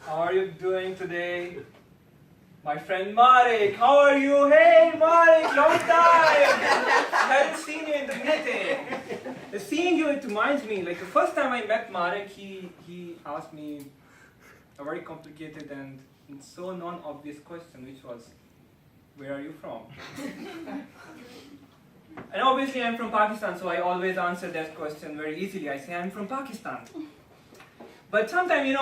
How are you doing today? My friend Marek, how are you? Hey Marek, long time! I haven't seen you in the meeting. Seeing you, it reminds me, like the first time I met Marek, he asked me a very complicated and so non-obvious question, which was, where are you from? And obviously I'm from Pakistan, so I always answer that question very easily. I say I'm from Pakistan. But sometimes,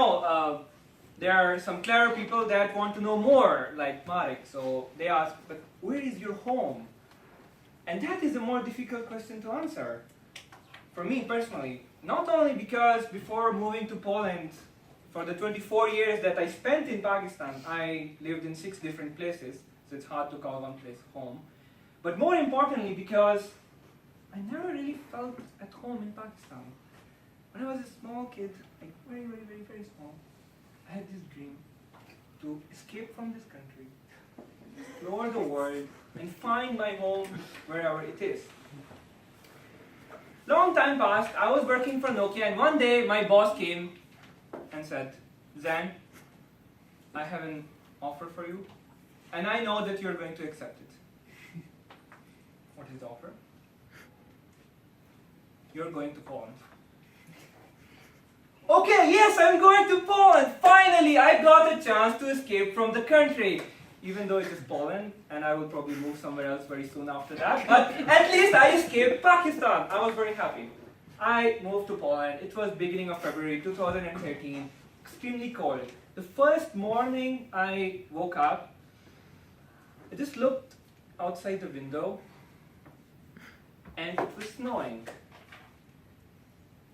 there are some clever people that want to know more, like Marek. So they ask, but where is your home? And that is a more difficult question to answer. For me personally, not only because before moving to Poland, for the 24 years that I spent in Pakistan, I lived in 6 different places, so it's hard to call one place home. But more importantly, because I never really felt at home in Pakistan. When I was a small kid, like very, very, very, very small, I had this dream to escape from this country, explore the world, and find my home wherever it is. Long time passed, I was working for Nokia, and one day my boss came and said, Zan, I have an offer for you, and I know that you're going to accept it. What is the offer? You're going to Poland. Okay, yes, I'm going to Poland. Finally, I got a chance to escape from the country. Even though it is Poland, and I will probably move somewhere else very soon after that. But at least I escaped Pakistan. I was very happy. I moved to Poland. It was beginning of February 2013. Extremely cold. The first morning I woke up, I just looked outside the window, and it was snowing.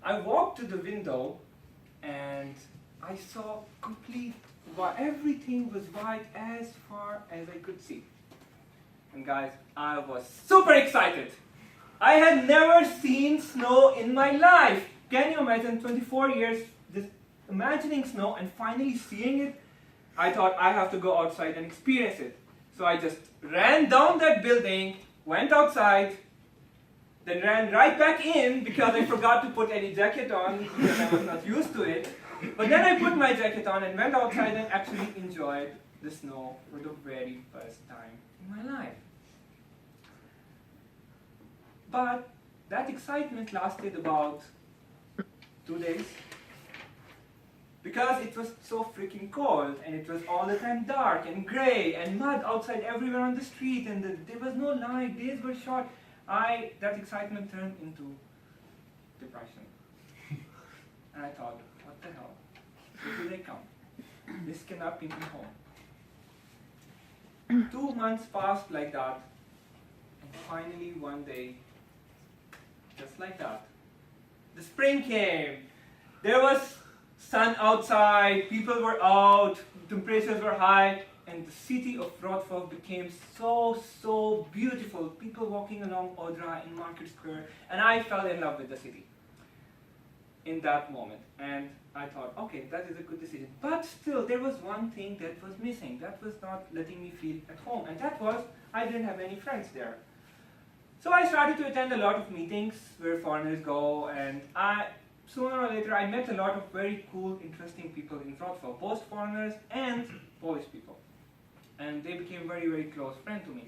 I walked to the window, and I saw everything was white as far as I could see. And guys, I was super excited. I had never seen snow in my life. Can you imagine 24 years just imagining snow and finally seeing it? I thought I have to go outside and experience it. So I just ran down that building, went outside, then ran right back in because I forgot to put any jacket on because I was not used to it. But then I put my jacket on and went outside and actually enjoyed the snow for the very first time in my life. But that excitement lasted about 2 days because it was so freaking cold and it was all the time dark and grey and mud outside everywhere on the street and there was no light, days were short. That excitement turned into depression. And I thought, what the hell? Where do they come? This cannot be my home. 2 months passed like that, and finally one day, just like that, the spring came. There was sun outside, people were out, temperatures were high, and the city of Wroclove became so beautiful. People walking along Odra in Market Square, and I fell in love with the city in that moment. And I thought, okay, that is a good decision. But still, there was one thing that was missing. That was not letting me feel at home. And that was, I didn't have any friends there. So I started to attend a lot of meetings where foreigners go, and sooner or later I met a lot of very cool, interesting people in Wrocław, both foreigners and Polish people. And they became very, very close friends to me.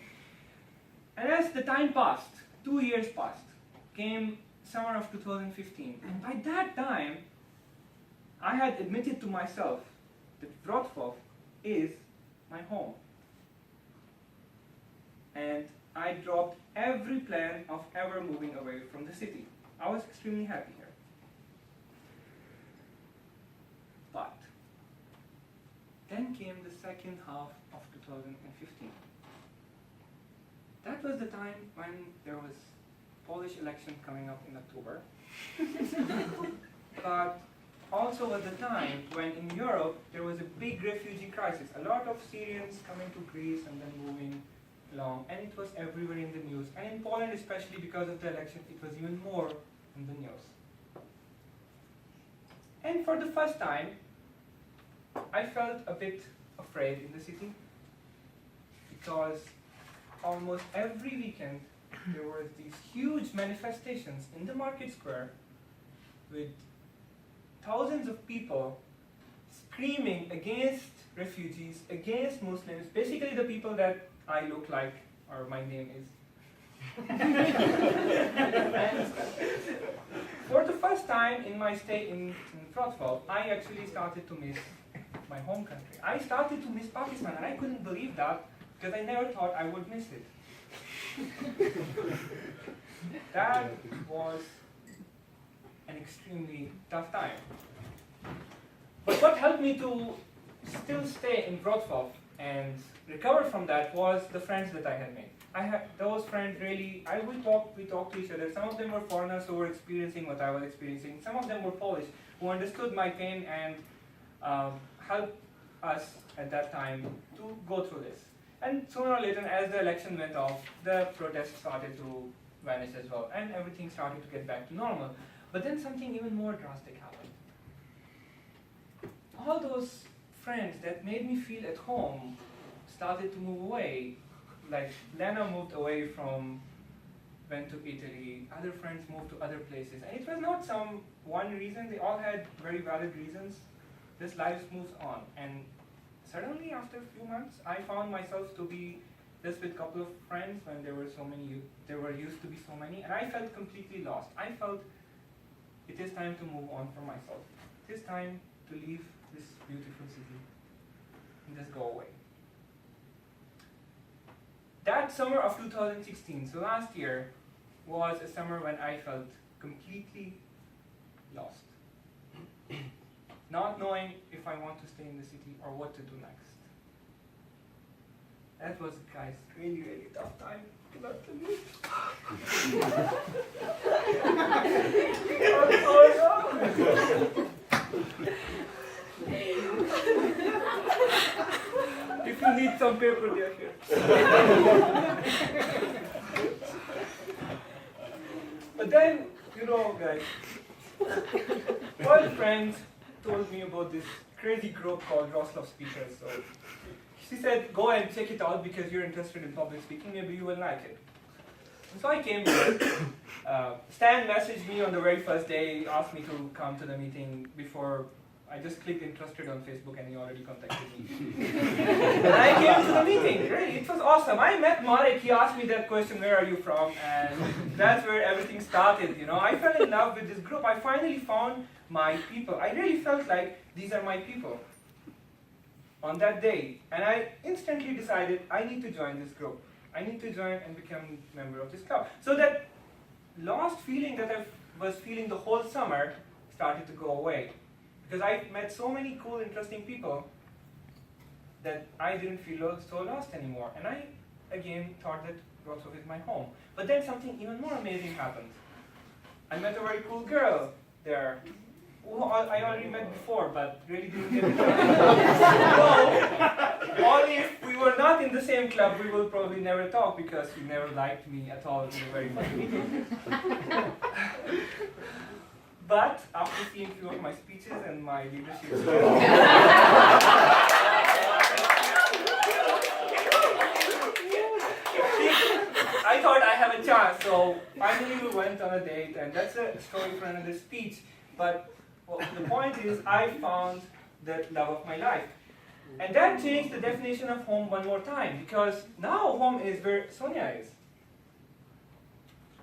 And as the time passed, 2 years passed, came summer of 2015. And by that time, I had admitted to myself that Wrocław is my home. And I dropped every plan of ever moving away from the city. I was extremely happy here. But then came the second half of 2015. That was the time when there was Polish election coming up in October. But also at the time when in Europe there was a big refugee crisis. A lot of Syrians coming to Greece and then moving along, and it was everywhere in the news. And in Poland, especially because of the election, it was even more in the news. And for the first time, I felt a bit afraid in the city because almost every weekend there were these huge manifestations in the market square with thousands of people screaming against refugees, against Muslims, basically the people that I look like, or my name is. And for the first time in my stay in Wroclove, I actually started to miss my home country. I started to miss Pakistan, and I couldn't believe that because I never thought I would miss it. That was an extremely tough time. But what helped me to still stay in Wroclove and recover from that was the friends that I had made. I had those friends really, we talked to each other. Some of them were foreigners who were experiencing what I was experiencing. Some of them were Polish who understood my pain and helped us at that time to go through this. And sooner or later, as the election went off, the protests started to vanish as well, and everything started to get back to normal. But then something even more drastic happened. All those friends that made me feel at home started to move away. Like Lena moved away went to Italy, other friends moved to other places. And it was not some one reason, they all had very valid reasons. This life moves on. And suddenly after a few months, I found myself to be just with a couple of friends when there were so many, there were used to be so many, and I felt completely lost. I felt it is time to move on for myself. It is time to leave this beautiful city and just go away. That summer of 2016, so last year, was a summer when I felt completely lost. Not knowing if I want to stay in the city or what to do next. That was, guys, really, really tough time. Not to me. If you need some paper, they're here. But then, guys, one friend told me about this crazy group called Wroclove Speakers. So she said, go and check it out because you're interested in public speaking, maybe you will like it. And so I came here. Stan messaged me on the very first day, asked me to come to the meeting before I just clicked interested on Facebook and he already contacted me. And I came to the meeting. Really, it was awesome. I met Marek, he asked me that question, where are you from? And that's where everything started, I fell in love with this group. I finally found my people. I really felt like these are my people on that day. And I instantly decided I need to join this group. I need to join and become a member of this club. So that lost feeling that I was feeling the whole summer started to go away. Because I met so many cool, interesting people that I didn't feel so lost anymore. And I, again, thought that Wroclove is my home. But then something even more amazing happened. I met a very cool girl there, who I already met before, but really didn't get it. So, only if we were not in the same club, we will probably never talk because she never liked me at all in the very first meeting. But after seeing a few of my speeches and my leadership skills, I thought I have a chance. So finally we went on a date, and that's a story for another speech. But the point is, I found the love of my life. And that changed the definition of home one more time, because now home is where Sonia is.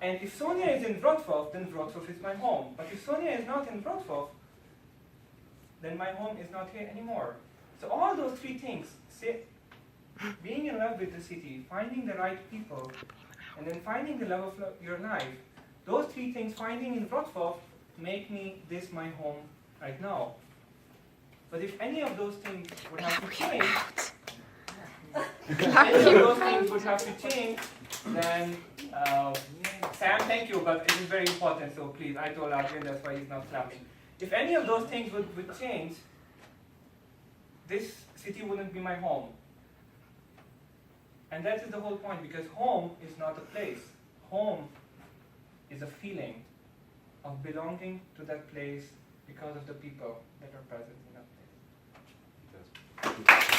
And if Sonia is in Wrocław, then Wrocław is my home. But if Sonia is not in Wrocław, then my home is not here anymore. So all those three things, being in love with the city, finding the right people, and then finding the love of your life, those three things, finding in Wrocław, make me this my home right now. But if any of those things would have to change, then Sam, thank you, but it is very important, so please, I told Adrian, that's why he's not clapping. If any of those things would change, this city wouldn't be my home. And that is the whole point, because home is not a place. Home is a feeling of belonging to that place because of the people that are present in that place.